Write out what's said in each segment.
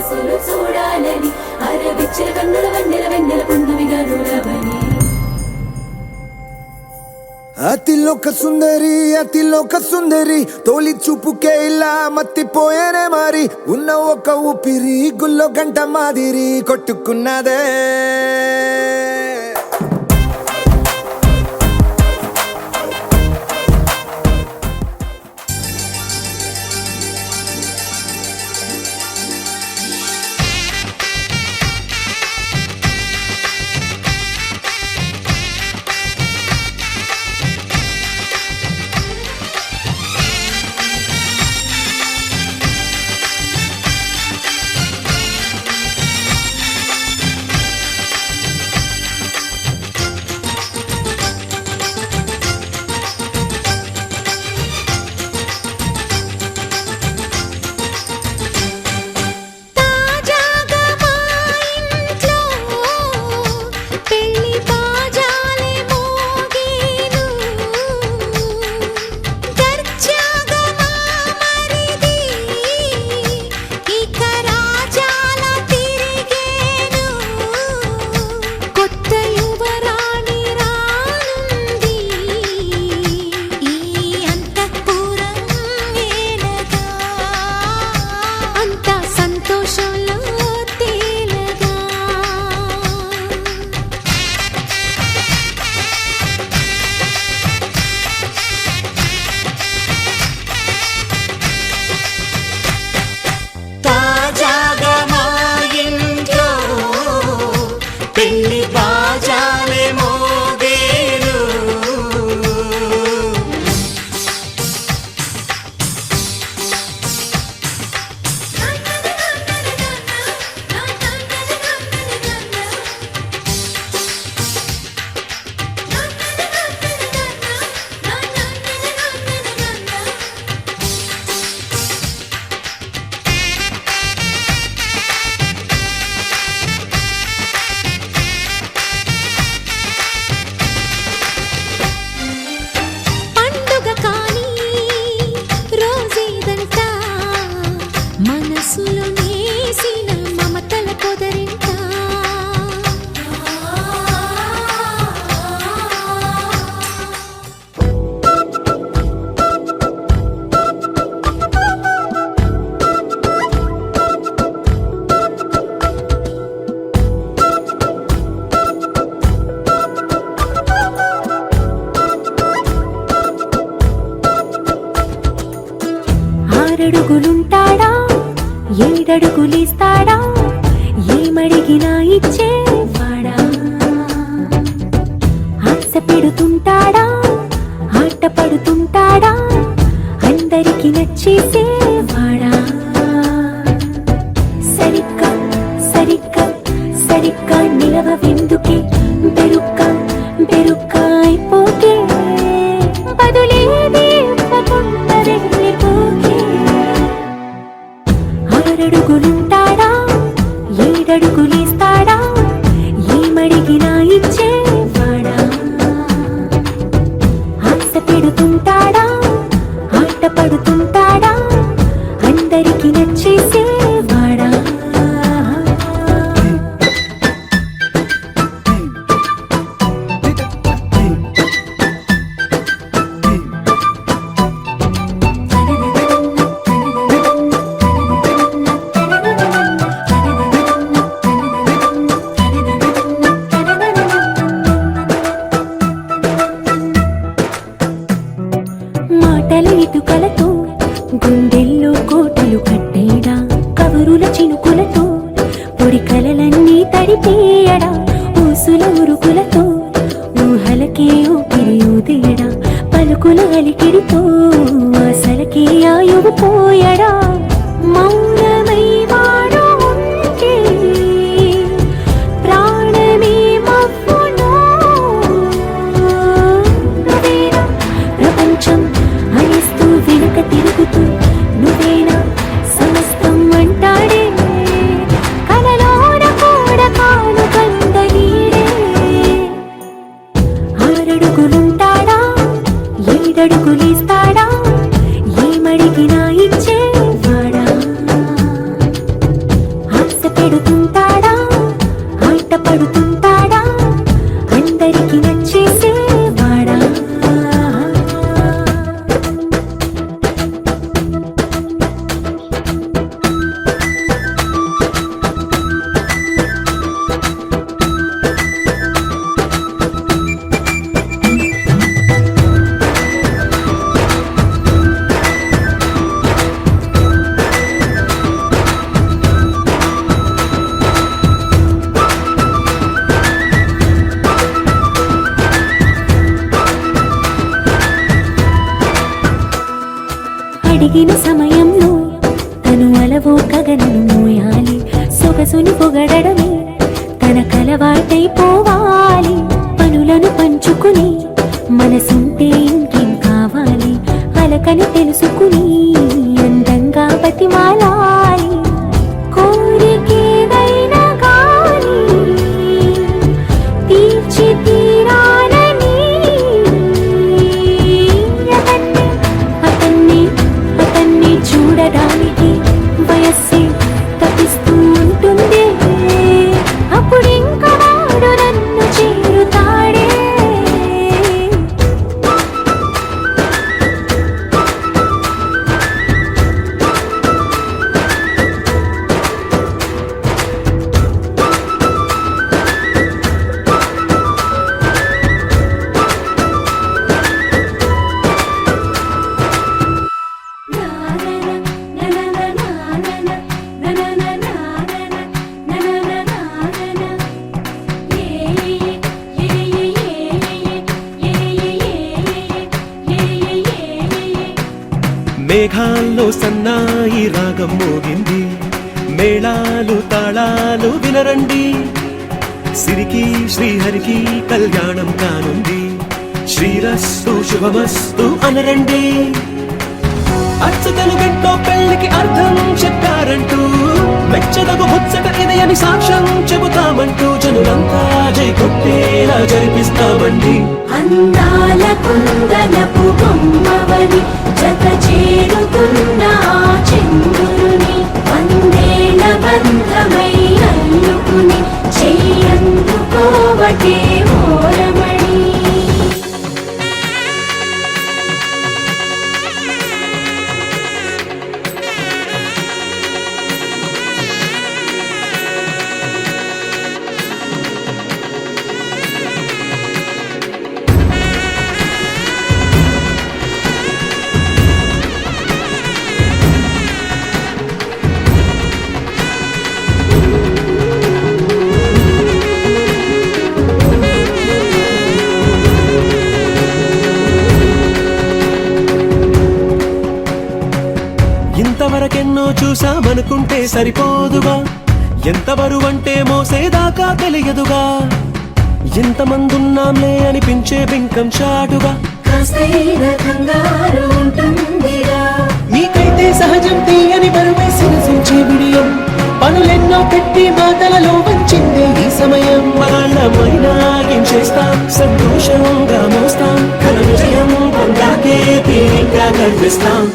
సొగసులు చూడాలని అరవిచ్చల కన్నుల వెన్నెల వెన్నెల పున్నమిగా నులవని అతిలోక సుందరి తోలి చూపుకే ఇలా మత్తిపోయేనే మారి ఉన్న ఒక ఊపిరి గుల్లో గంట మాదిరి కొట్టుకున్నదే ఆరడుగులుంటాడా ఏడడుగులిస్తాడా ఏమడిగినా ఇచ్చేవాడా ఆశ పెడుతుంటాడా ఆట పడుతుంటాడా అందరికి నచ్చేసేవాడా సరిగ్గా సరిగ్గా సరిగ్గా నిలవెందుకే బెరుక్క బెరుక్క అయిపోకే బదులేది ఇవ్వకుండా వెళ్ళిపోకే ఆరడుగులుంటాడా ఏడడుగులిస్తాడా ఏమడిగినా ఇచ్చేవాడా ఆశ పెడుతుంటాడా ఆట పడుతుంటాడా అందరికి నచ్చేసేవాడా మాటల ఇటుకలతో గుండెల్లో కోటలు కట్టేడా కబురుల చినుకులతో పొడి కలలన్నీ తడిపేయడా ఊసుల ఉరుకులతో ఊహలకే ఊపిరి ఊదేయడా పలుకుల అలికిడితో ఆశలకే ఆయువు పోయడా మౌనమై వాడు ఉంటే ప్రాణమే మవ్వునో నువ్వేనా ప్రపంచం అనిస్తూ వెనుక తిరుగుతూ నువ్వేనా సమస్తం అంటాడే కలలోన కూడా కాను కందనీడే ఆరడుగులుంటాడా ఏడడుగులిస్తాడా పడుతుంటాడా అందరికి నచ్చేసేవాడా అడిగిన సమయంలో తను అలవో గగనను మోయాలి సొగసుని పొగడమే తన కలవాటైపోవాలి పనులను పంచుకుని మనసుంటే ఇంకేం కావాలి అలకని తెలుసుకుని అందంగా బతిమాలాలి కోరికేదైనా గాని తీర్చి తీరాలని అతన్ని చూడడానికి వయస్సే తప్పిస్తూ ఉంటుంది అప్పుడు ఇంకా వాడు నన్ను చేరుతాడే మేఘాల్లో సన్నాయి రాగం మోగింది మేళాలు తాళాలు వినరండి సిరికి శ్రీహరికి కళ్యాణం కానుంది శ్రీరస్తు శుభమస్తు అనరండి అచ్చతలు గంటో పెళ్లికి అర్థం చెప్పారంటూ మెచ్చదగు ముచ్చట ఇది అని సాక్ష్యం చెబుతామంటూ జనులంతా జై కొట్టేలా జరిపిస్తామండి అందాల కుందనపు బొమ్మవని జత చేరుతున్న ఆ చంద్రుని వందేళ్ల బంధమై అల్లుకుని చెయ్యందుకోవటే ఓరమణి ఇంతవరకెన్నో చూసామనుకుంటే సరిపోదుగా ఎంత బరువంటే మోసేదాకా తెలియదుగా ఇంతమందున్నాంలే అనిపించే బింకం చాటుగా కాస్తైన కంగారు ఉంటుందిరా నీకైతే సహజం తీయని బరువై సిరసించే విడియం పనులెన్నో పెట్టి మాటలలో వంచిందే ఈ సమయం వాళ్ళమైనా ఏం చేస్తాం సంతోషంగా మోస్తాం ఘన విజయం పొందాకే తీరిగ్గా కనిపిస్తాం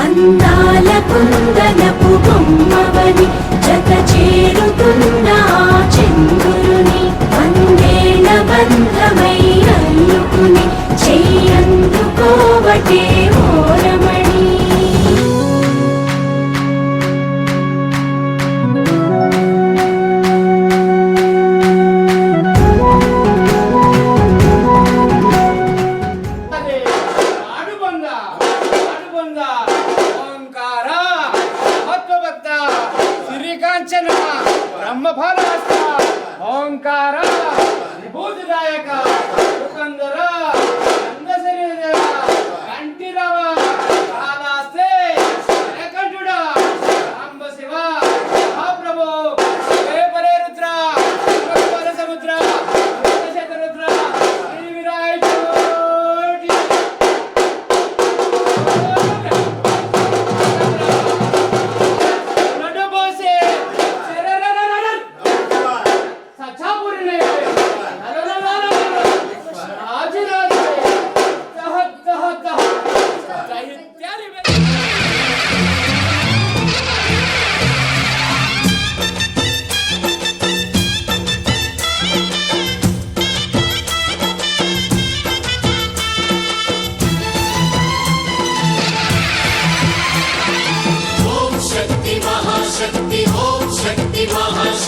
అందాల కుందనపు బొమ్మవని జత చేరుతున్న ఆ చంద్రుని వందేళ్ల బంధమై అల్లుకుని చెయ్యందుకోవటే ఓరమణి బ్రహ్మఫలహస్త ఓంకార విభూతిదాయక దుకందర అందశరీర కంఠిరవ కాళాస్తే ఏకంఠుడా సాంబ శివ మహాప్రభు శివే పరే రుద్ర పర సముద్ర శతరుద్ర శ్రీ విరాట్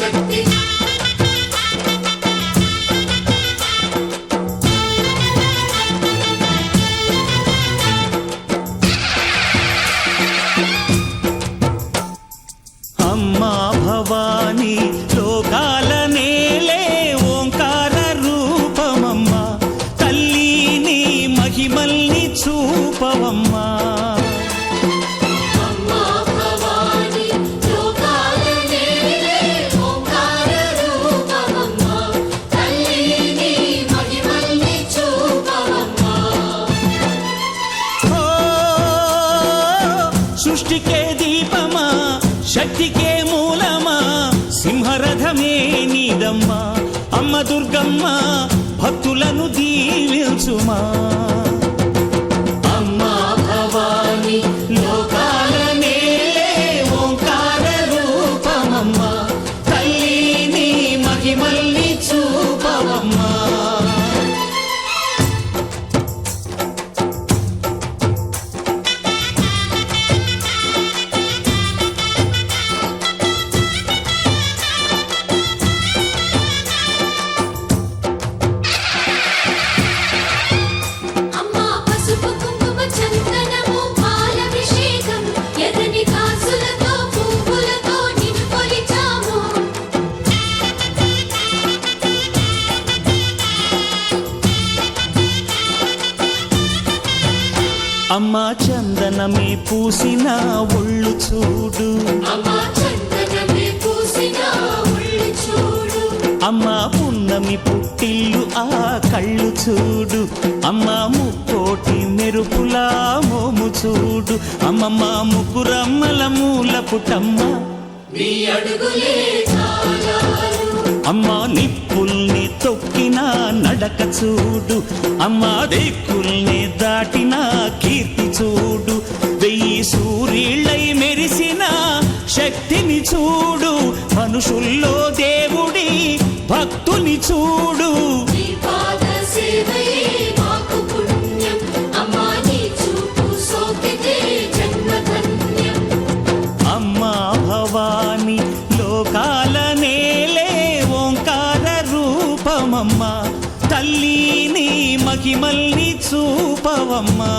శక్తి అమ్మా భవానీ లోకాల నేలే ఓంకార రూపమమ్మా తల్లి నీ మహిమల్ని చూపవమ్మా అమ్మా భవాని లోకాల నేలే ఓంకార రూపమమ్మా తల్లి నీ మహిమల్ని చూపవమ్మా ఓ సృష్టికే దీపమా శక్తికే మూలమా సింహరథమే నీదమ్మా అమ్మ దుర్గమ్మ భక్తులను దీవించుమా అమ్మా భవాని లోకాల నేలే ఓంకార రూపమమ్మా తల్లి నీ మహిమల్ని చూపవమ్మా అమ్మా పసుపు కుంకుమ చందనము పాలభిషేకం ఎర్రని కాసులతో పువ్వులతో నిన్ను కొలిచాము అమ్మా చందనమే పూసిన ఒళ్ళు చూడు అమ్మా చందనమే పూసిన ఒళ్ళు చూడు అమ్మా పున్నమి పుట్టిల్లు ఆ కళ్ళు చూడు అమ్మా ముక్కోటి మెరుపులా మోము చూడు అమ్మమ్మ ముగ్గురమ్మల మూల పుట్టమ్మ నీ అడుగులే చాలాలు అమ్మా నిప్పుల్ని తొక్కిన నడక చూడు అమ్మా దిక్కుల్ని దాటిన కీర్తి చూడు వెయ్యి సూర్యుళ్ళై మెరిసిన శక్తిని చూడు మనుషుల్లో దేవుడి భక్తుని చూడు నీ పాద సేవయే మాకు పుణ్యం అమ్మా నీ చూపు సోకితే జన్మధన్యం అమ్మా భవాని లోకాల నేలే ఓంకార రూపమమ్మా తల్లి నీ మహిమల్ని చూపవమ్మా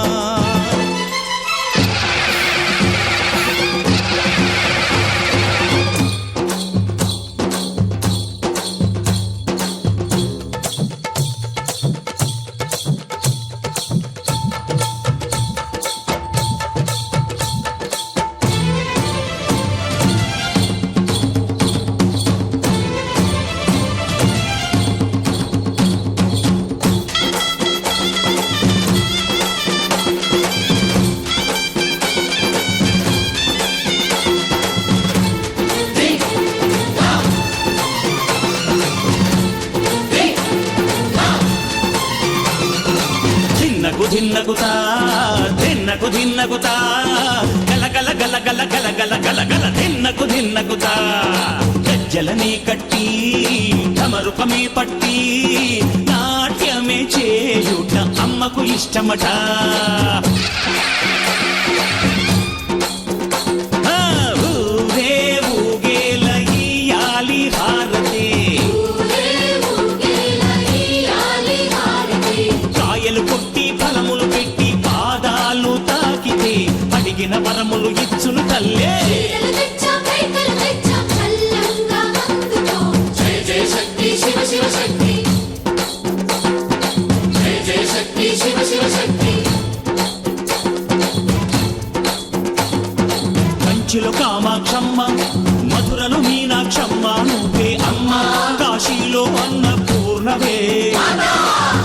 ధిన్నగుతా ధిన్నగుతా గల గల గల గల గల గల గల గల ధిన్నగుతా గజ్జలనే కట్టి ఢమరుకమే పట్టి నాట్యమే చేయుట అమ్మకు ఇష్టమట ఊరే ఊగేల ఇయ్యాలి హారతి కాయలు కొట్టి ఫలములు పెట్టి పాదాలు తాకితే అడిగిన వరములు ఇచ్చును తల్లే జయ జయ శక్తి శివ శివ శక్తి జయ జయ శక్తి శివ శివ శక్తి కంచిలో కామాక్షమ్మ మధురలో మీనాక్షమ్మ నువ్వే అమ్మ కాశీలో అన్నపూర్ణవే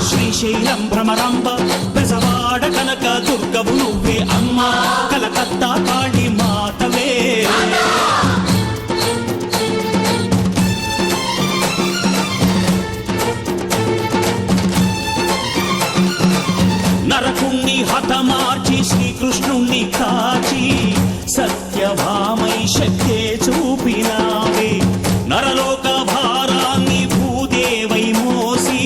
శ్రీశైలం భ్రమరాంబ బెజవాడ కనక దుర్గవు నువ్వే అమ్మ కలకత్తా కాళీ మాతవే నరకుణ్ణి హతమార్చి శ్రీకృష్ణుణ్ణి కాచి సత్యభామై శక్తే చూపినావే నరలోక భారాన్ని భూదేవై మోసి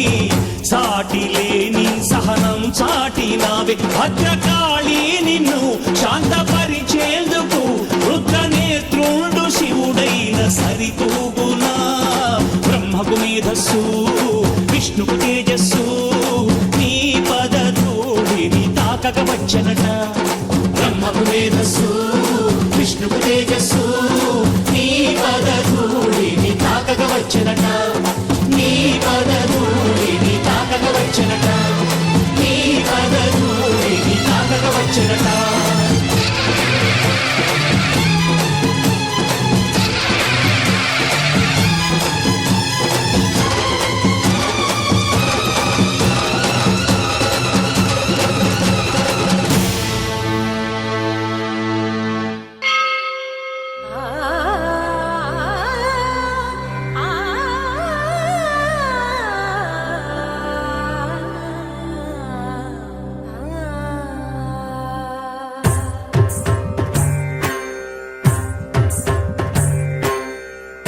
సాటి లేని సహనం చాటినావే భద్రకాళి నిన్ను శాంతపరిచేందుకు రుద్రనేత్రుండు శివుడైన సరితూగునా వెలుగు తేజస్సు నీ పదధూళిని తాకగ వచ్చనట నీ పదధూళిని తాకగ వచ్చనట నీ పదధూళిని తాకగ వచ్చనట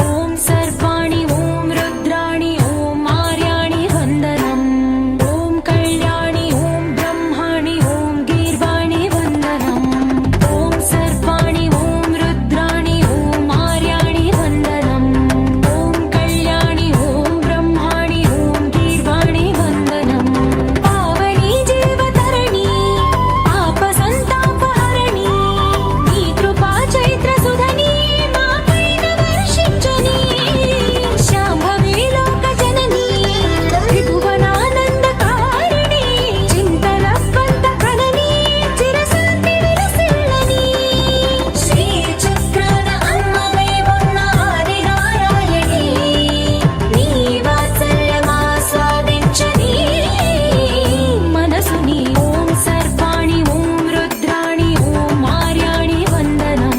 ఓం సర్వాణి ఓం రుద్రాణి ఓం ఆర్యాణి వందనం ఓం కళ్యాణి ఓం బ్రహ్మాణి ఓం గీర్వాణి వందనం ఓం సర్వాణి ఓం రుద్రాణి ఓం ఆర్యాణి వందనం ఓం కళ్యాణి ఓం బ్రహ్మాణి ఓం గీర్వాణి వందనం పావని జీవతరణి పాప సంతాపహరణి నీ కృపా చైత్ర సుధని మాపైన వర్షించని శాంభవి లోక జనని త్రిభువనానందకారిణి చింతల స్వంత కనని చిరశాంతి విలసిల్లని శ్రీ చక్రాన అమ్మవై ఉన్న ఆది నారాయణి నీ వాత్సల్యమాస్వాదించని మనసుని ఓం సర్వాణి ఓం రుద్రాణి ఓం ఆర్యాణి వందనం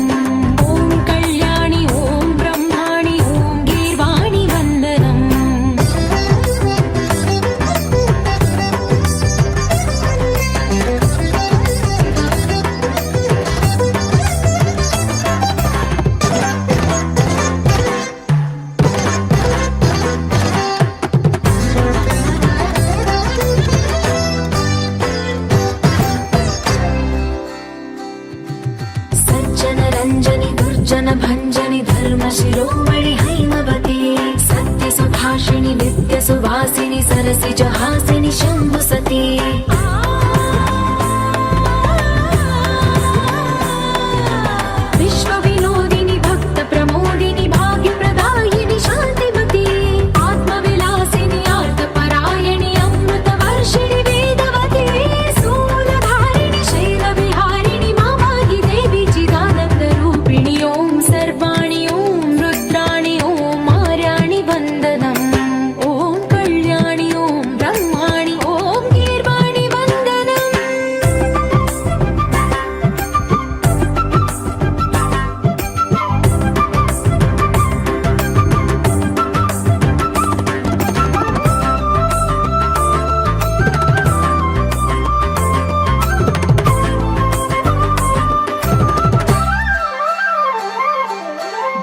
ఓం కళ్యాణి ఓం బ్రహ్మాణి ఓం గీర్వాణి వందనం సజ్జన రంజని దుర్జన భంజని ధర్మ శిరోమణి హైమవతి సత్య సుభాషిణి నిత్య సువాసిని సరసి జహాసిని శంభు సతీ విశ్వ వినోదిని భక్త ప్రమోదిని భాగ్య ప్రదాయిని శాంతిమతి ఆత్మ విలాసిని ఆర్త పరాయణి అమృత వర్షిణి వేదవతి స్థూలధారిణి శైల విహారిణి మామాగి దేవి చిదానంద రూపిణి ఓం సర్వాణి ఓం రుద్రాణి ఓం ఆర్యాణి వందనం ఓం కళ్యాణి ఓం బ్రహ్మాణి ఓం గీర్వాణి వందనం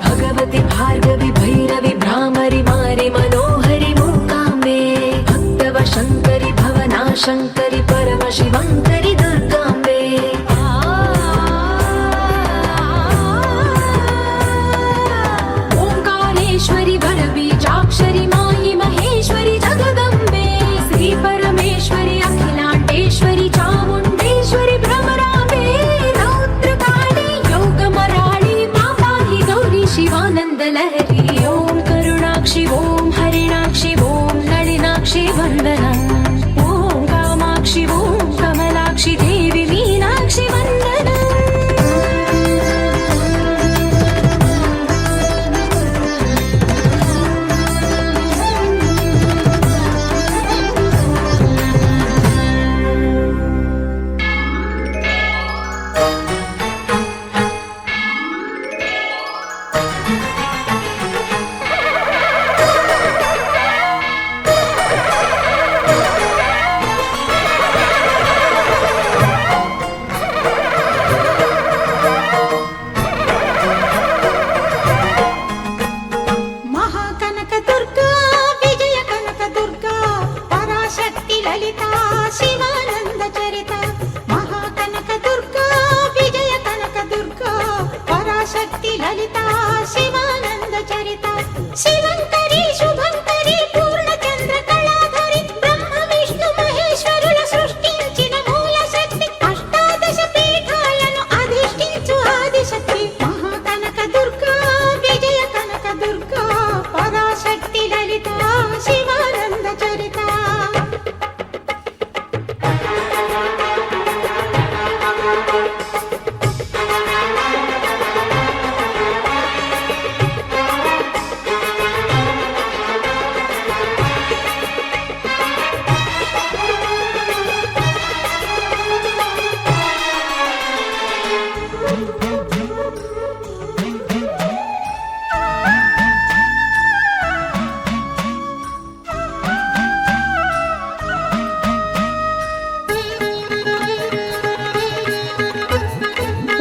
భగవతి భార్గవి భైరవి భ్రామరి మారి మనోహరి మూకాంబే భక్తవ శంకరి భవనా శంకరి పరమ శివంకరి దుర్గాంబే ఓంకారేశ్వరి వర బీజాక్షరి మాయి మహేశ్వరి జగదంబే శ్రీ పరమేశ్వరి అఖిలాండేశ్వరి చాముండేశ్వరి భ్రమరాంబే రౌద్రకాళి యోగమరాళి మాపాహి గౌరీ శివానంద లహరి ఓం కరుణాక్షి ఓం హరిణాక్షి ఓం నళినాక్షి వందనం ఓం కామా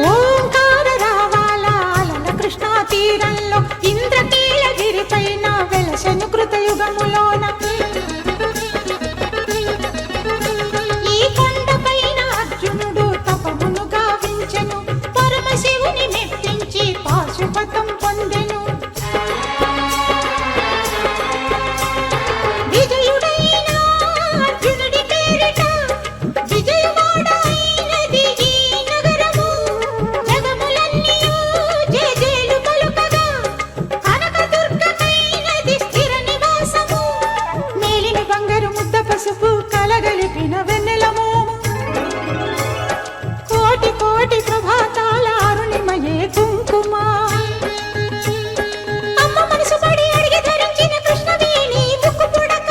ఓంకార రావాల కృష్ణా తీరంలో ఇంద్రకీలగిరి పైన వెలసెను కృతయుగములోన ఈ కొండపైన అర్జునుడు తపమును గావించెను పరమశివుని మెప్పించి పాశుపతం పొందెను విజయుడైన అర్జునుడి పేరిట విజయవాడ అయినది ఈ నగరము జగములన్నీయు జేజేలు పలుకగా కనకదుర్గమైనది స్థిర నివాసము మేలిని బంగారు ముద్ద పసుపు కలగలిపిన వెన్నెల మోము కోటి కోటి ప్రభాతాల అరుణిమయే కుంకుమ అమ్మ మనసు పడి అడిగి ధరించిన కృష్ణవేణి ముక్కు పుడక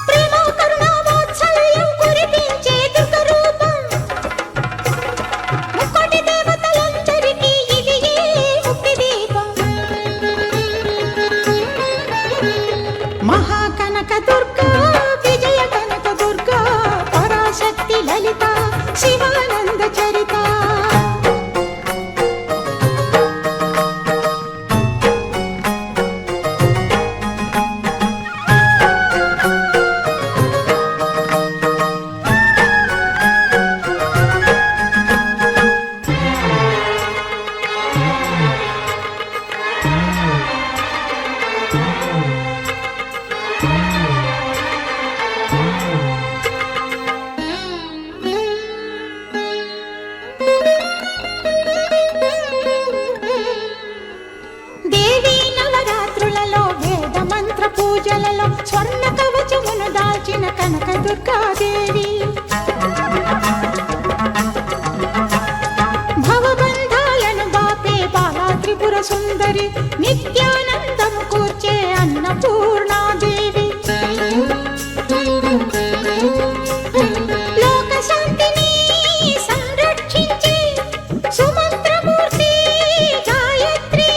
ప్రేమ కరుణ వాత్సల్యం కురిపించే దుర్గ రూపం ముక్కోటి దేవతలందరికీ ఇది ముక్తి దీపం మహాకనక దుర్గా విజయ కనక దుర్గా పరాశక్తి లలిత శివానంద చరిత దేవీ నవరాత్రులలో వేద మంత్ర పూజలలో స్వర్ణ కవచమును దాల్చిన కనక దుర్గాదేవి భవబంధాలను బాపే బాలా త్రిపుర సుందరి నిత్యానందము కూర్చే అన్నపూర్ణాదేవి లోక శాంతిని సంరక్షించే సుమంత్రమూర్తి గాయత్రి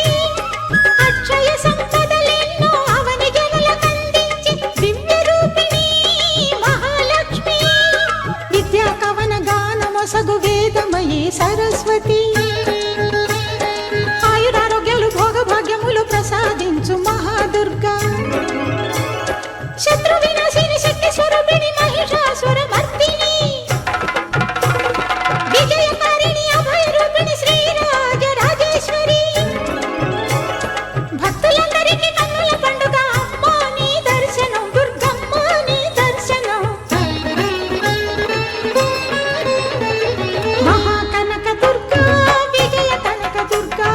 అక్షయ సంపదలెన్నో అవని జనులకందించి దివ్య రూపిణి మహాలక్ష్మి విద్యా కవన గానమొసగు వేదమయీ సరస్వతి ఆయురారోగ్యాలు భోగభాగ్యములు ప్రసాదించు మహాదుర్గా శత్రు వినాశిని శక్తి స్వరూపిణి మహిషాసుర మర్దిని విజయకారిణి అభయ రూపిణి శ్రీరాజ రాజేశ్వరి భక్తులందరికీ కన్నుల పండుగ అమ్మా నీ దర్శనం దుర్గమ్మ నీ దర్శనం మహాకనక దుర్గా విజయ కనక దుర్గా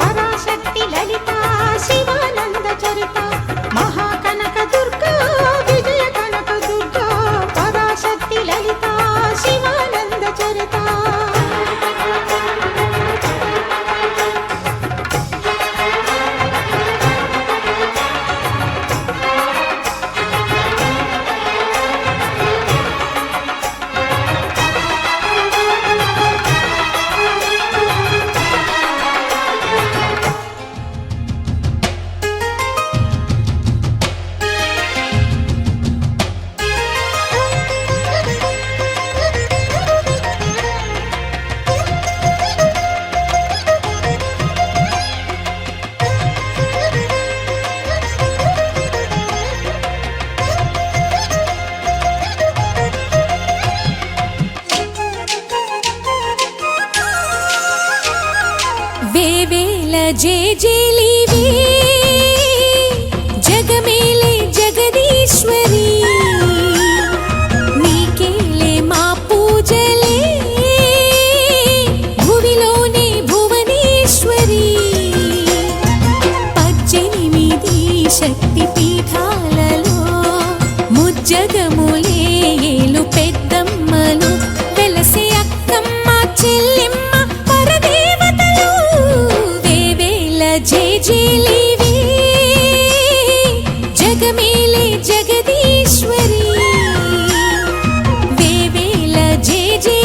పరాశక్తి లలిత శివానంద చరిత మహాకనక దుర్గా విజయ కనక దుర్గా పరాశక్తి లలిత శివానంద చరిత వేవేల జేజేలివే జగమేలే జగదీశ్వరి నీకేలే మా పూజలే భువిలోనే భువనేశ్వరి 18 శక్తి పీఠాలలో ముజ్జగములే ఏలు పెద్దమ్మలు వెలసే అక్కమ్మ చెల్లెమ్మ పరదేవతలు వేవేల జేజేలివే జగమేలే జగదీశ్వరి వేవేల జేజే